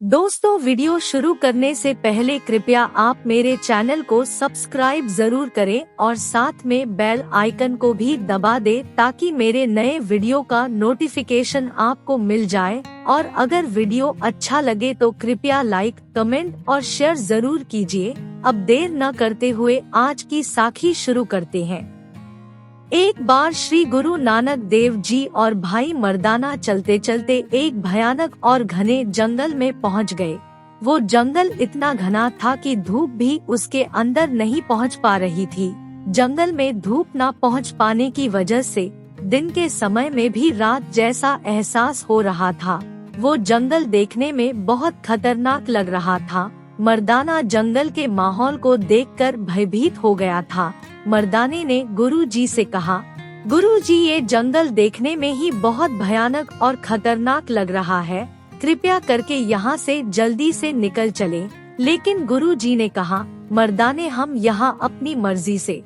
दोस्तों, वीडियो शुरू करने से पहले कृपया आप मेरे चैनल को सब्सक्राइब जरूर करें और साथ में बेल आइकन को भी दबा दें ताकि मेरे नए वीडियो का नोटिफिकेशन आपको मिल जाए। और अगर वीडियो अच्छा लगे तो कृपया लाइक, कमेंट और शेयर जरूर कीजिए। अब देर न करते हुए आज की साखी शुरू करते हैं। एक बार श्री गुरु नानक देव जी और भाई मर्दाना चलते चलते एक भयानक और घने जंगल में पहुंच गए। वो जंगल इतना घना था कि धूप भी उसके अंदर नहीं पहुंच पा रही थी। जंगल में धूप न पहुंच पाने की वजह से दिन के समय में भी रात जैसा एहसास हो रहा था। वो जंगल देखने में बहुत खतरनाक लग रहा था। मर्दाना जंगल के माहौल को देखकर भयभीत हो गया था। मर्दाने ने गुरुजी से कहा, गुरुजी, ये जंगल देखने में ही बहुत भयानक और खतरनाक लग रहा है। कृपया करके यहाँ से जल्दी से निकल चले। लेकिन गुरुजी ने कहा, मर्दाने, हम यहाँ अपनी मर्जी से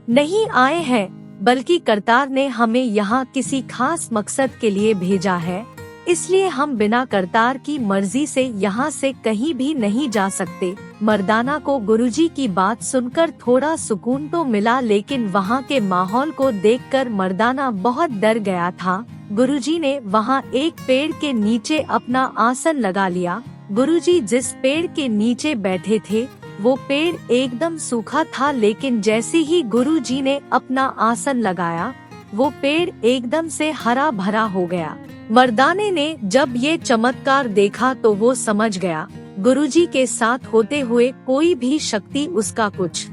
नहीं आए हैं, बल्कि करतार ने हमें यहाँ किसी खास मकसद के लिए भेजा है। इसलिए हम बिना करतार की मर्जी से यहाँ से कहीं भी नहीं जा सकते। मर्दाना को गुरुजी की बात सुनकर थोड़ा सुकून तो मिला, लेकिन वहाँ के माहौल को देखकर मर्दाना बहुत डर गया था। गुरुजी ने वहाँ एक पेड़ के नीचे अपना आसन लगा लिया। गुरुजी जिस पेड़ के नीचे बैठे थे वो पेड़ एकदम सूखा था, लेकिन जैसे ही गुरुजी ने अपना आसन लगाया वो पेड़ एकदम से हरा भरा हो गया। मर्दाने ने जब ये चमत्कार देखा तो वो समझ गया, गुरुजी के साथ होते हुए कोई भी शक्ति उसका कुछ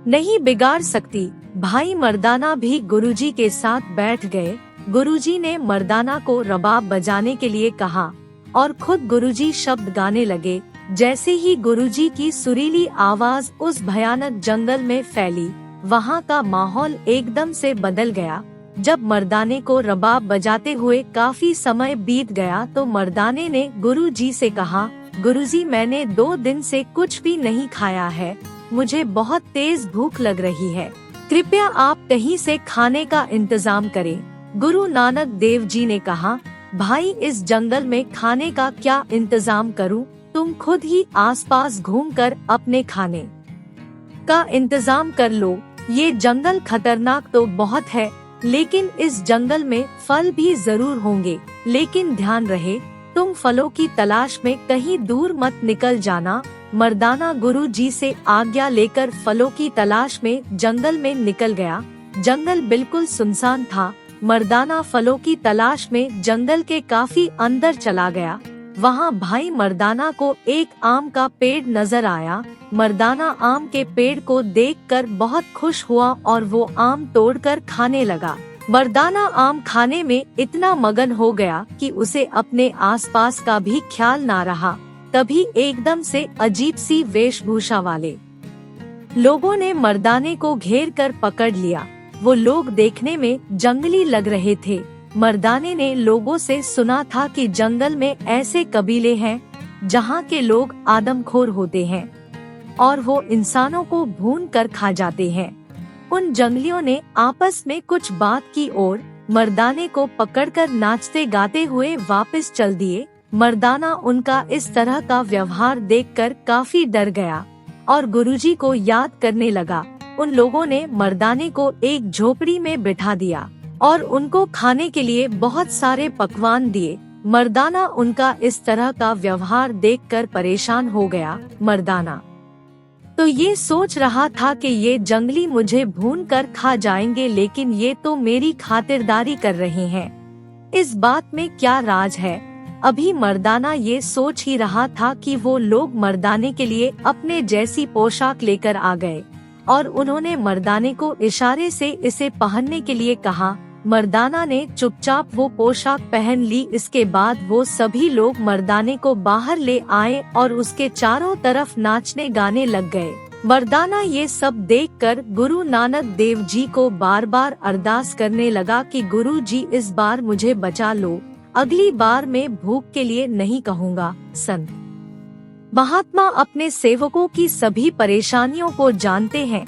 नहीं बिगाड़ सकती। भाई मर्दाना भी गुरुजी के साथ बैठ गए। गुरुजी ने मर्दाना को रबाब बजाने के लिए कहा और खुद गुरुजी शब्द गाने लगे। जैसे ही गुरुजी की सुरीली आवाज उस भयानक जंगल में फैली, वहाँ का माहौल एकदम से बदल गया। जब मर्दाने को रबाब बजाते हुए काफी समय बीत गया तो मर्दाने ने गुरुजी से कहा, गुरुजी, मैंने 2 दिन से कुछ भी नहीं खाया है। मुझे बहुत तेज भूख लग रही है। कृपया आप कहीं से खाने का इंतजाम करें। गुरु नानक देव जी ने कहा, भाई, इस जंगल में खाने का क्या इंतजाम करूं? तुम खुद ही आसपास घूमकर अपने खाने का इंतजाम कर लो। ये जंगल खतरनाक तो बहुत है, लेकिन इस जंगल में फल भी जरूर होंगे। लेकिन ध्यान रहे, तुम फलों की तलाश में कहीं दूर मत निकल जाना। मर्दाना गुरुजी से आज्ञा लेकर फलों की तलाश में जंगल में निकल गया। जंगल बिल्कुल सुनसान था। मर्दाना फलों की तलाश में जंगल के काफी अंदर चला गया। वहाँ भाई मर्दाना को एक आम का पेड़ नजर आया। मर्दाना आम के पेड़ को देखकर बहुत खुश हुआ और वो आम तोड़कर खाने लगा। मर्दाना आम खाने में इतना मगन हो गया कि उसे अपने आसपास का भी ख्याल ना रहा। तभी एकदम से अजीब सी वेशभूषा वाले लोगों ने मर्दाने को घेर कर पकड़ लिया। वो लोग देखने में जंगली लग रहे थे। मर्दाने ने लोगों से सुना था कि जंगल में ऐसे कबीले हैं जहाँ के लोग आदमखोर होते हैं और वो इंसानों को भून कर खा जाते हैं। उन जंगलियों ने आपस में कुछ बात की और मर्दाने को पकड़कर नाचते गाते हुए वापस चल दिए। मर्दाना उनका इस तरह का व्यवहार देखकर काफी डर गया और गुरुजी को याद करने लगा। उन लोगों ने मर्दाने को एक झोपड़ी में बिठा दिया और उनको खाने के लिए बहुत सारे पकवान दिए। मर्दाना उनका इस तरह का व्यवहार देखकर परेशान हो गया। मर्दाना तो ये सोच रहा था कि ये जंगली मुझे भून कर खा जाएंगे, लेकिन ये तो मेरी खातिरदारी कर रहे हैं। इस बात में क्या राज है? अभी मर्दाना ये सोच ही रहा था कि वो लोग मर्दाने के लिए अपने जैसी पोशाक लेकर आ गए और उन्होंने मर्दाने को इशारे से इसे पहनने के लिए कहा। मर्दाना ने चुपचाप वो पोशाक पहन ली। इसके बाद वो सभी लोग मर्दाने को बाहर ले आए और उसके चारों तरफ नाचने गाने लग गए। मर्दाना ये सब देखकर गुरु नानक देव जी को बार बार अरदास करने लगा कि गुरु जी, इस बार मुझे बचा लो। अगली बार मैं भूख के लिए नहीं कहूँगा। संत महात्मा अपने सेवकों की सभी परेशानियों को जानते हैं,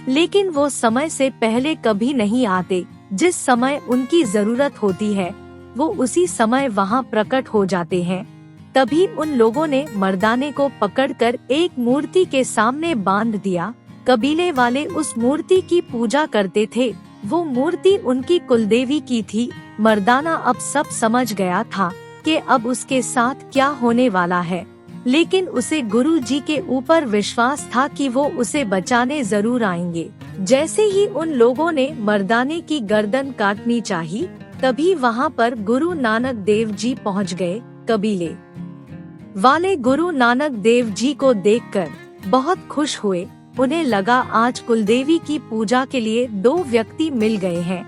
लेकिन वो समय से पहले कभी नहीं आते। जिस समय उनकी जरूरत होती है वो उसी समय वहाँ प्रकट हो जाते हैं। तभी उन लोगों ने मर्दाने को पकड़कर एक मूर्ति के सामने बांध दिया। कबीले वाले उस मूर्ति की पूजा करते थे। वो मूर्ति उनकी कुलदेवी की थी। मर्दाना अब सब समझ गया था कि अब उसके साथ क्या होने वाला है, लेकिन उसे गुरु जी के ऊपर विश्वास था कि वो उसे बचाने जरूर आएंगे। जैसे ही उन लोगों ने मर्दाने की गर्दन काटनी चाही, तभी वहाँ पर गुरु नानक देव जी पहुँच गए। कबीले वाले गुरु नानक देव जी को देखकर बहुत खुश हुए। उन्हें लगा आज कुलदेवी की पूजा के लिए 2 व्यक्ति मिल गए हैं।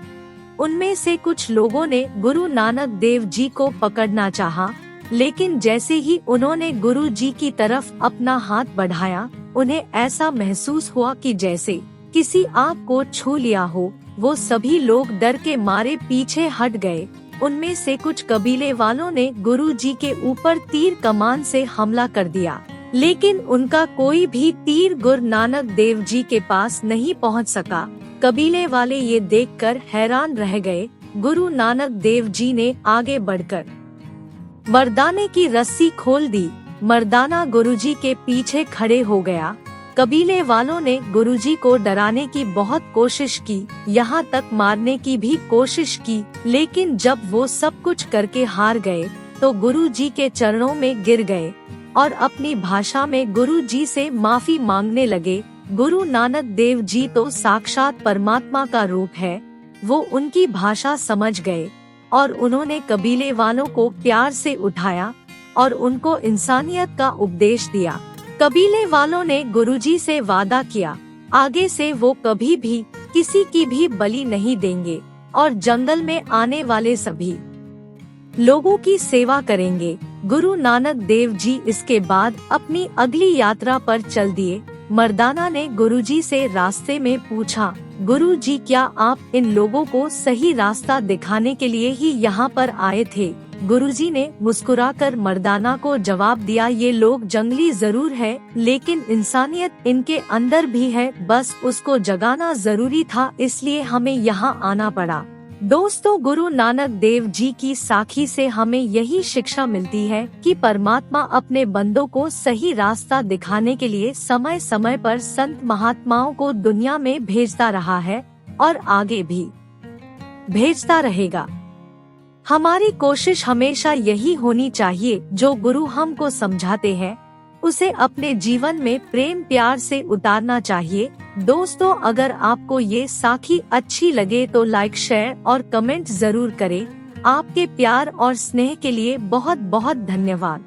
उनमें से कुछ लोगों ने गुरु नानक देव जी को पकड़ना चाहा, लेकिन जैसे ही उन्होंने गुरु जी की तरफ अपना हाथ बढ़ाया, उन्हें ऐसा महसूस हुआ कि जैसे किसी आग को छू लिया हो। वो सभी लोग डर के मारे पीछे हट गए। उनमें से कुछ कबीले वालों ने गुरु जी के ऊपर तीर कमान से हमला कर दिया, लेकिन उनका कोई भी तीर गुरु नानक देव जी के पास नहीं पहुंच सका। कबीले वाले ये देखकर हैरान रह गए। गुरु नानक देव जी ने आगे बढ़कर मर्दाने की रस्सी खोल दी। मर्दाना गुरुजी के पीछे खड़े हो गया। कबीले वालों ने गुरुजी को डराने की बहुत कोशिश की, यहाँ तक मारने की भी कोशिश की, लेकिन जब वो सब कुछ करके हार गए तो गुरुजी के चरणों में गिर गए और अपनी भाषा में गुरुजी से माफी मांगने लगे। गुरु नानक देव जी तो साक्षात परमात्मा का रूप है। वो उनकी भाषा समझ गए और उन्होंने कबीले वालों को प्यार से उठाया और उनको इंसानियत का उपदेश दिया। कबीले वालों ने गुरुजी से वादा किया, आगे से वो कभी भी किसी की भी बलि नहीं देंगे और जंगल में आने वाले सभी लोगों की सेवा करेंगे। गुरु नानक देव जी इसके बाद अपनी अगली यात्रा पर चल दिए। मर्दाना ने गुरुजी से रास्ते में पूछा, गुरुजी क्या आप इन लोगों को सही रास्ता दिखाने के लिए ही यहाँ पर आए थे? गुरुजी ने मुस्कुराकर मर्दाना को जवाब दिया, ये लोग जंगली जरूर है, लेकिन इंसानियत इनके अंदर भी है, बस उसको जगाना जरूरी था, इसलिए हमें यहाँ आना पड़ा। दोस्तों, गुरु नानक देव जी की साखी से हमें यही शिक्षा मिलती है कि परमात्मा अपने बंदों को सही रास्ता दिखाने के लिए समय समय पर संत महात्माओं को दुनिया में भेजता रहा है और आगे भी भेजता रहेगा। हमारी कोशिश हमेशा यही होनी चाहिए, जो गुरु हमको समझाते हैं उसे अपने जीवन में प्रेम प्यार से उतारना चाहिए। दोस्तों, अगर आपको ये साखी अच्छी लगे तो लाइक, शेयर और कमेंट जरूर करें। आपके प्यार और स्नेह के लिए बहुत बहुत धन्यवाद।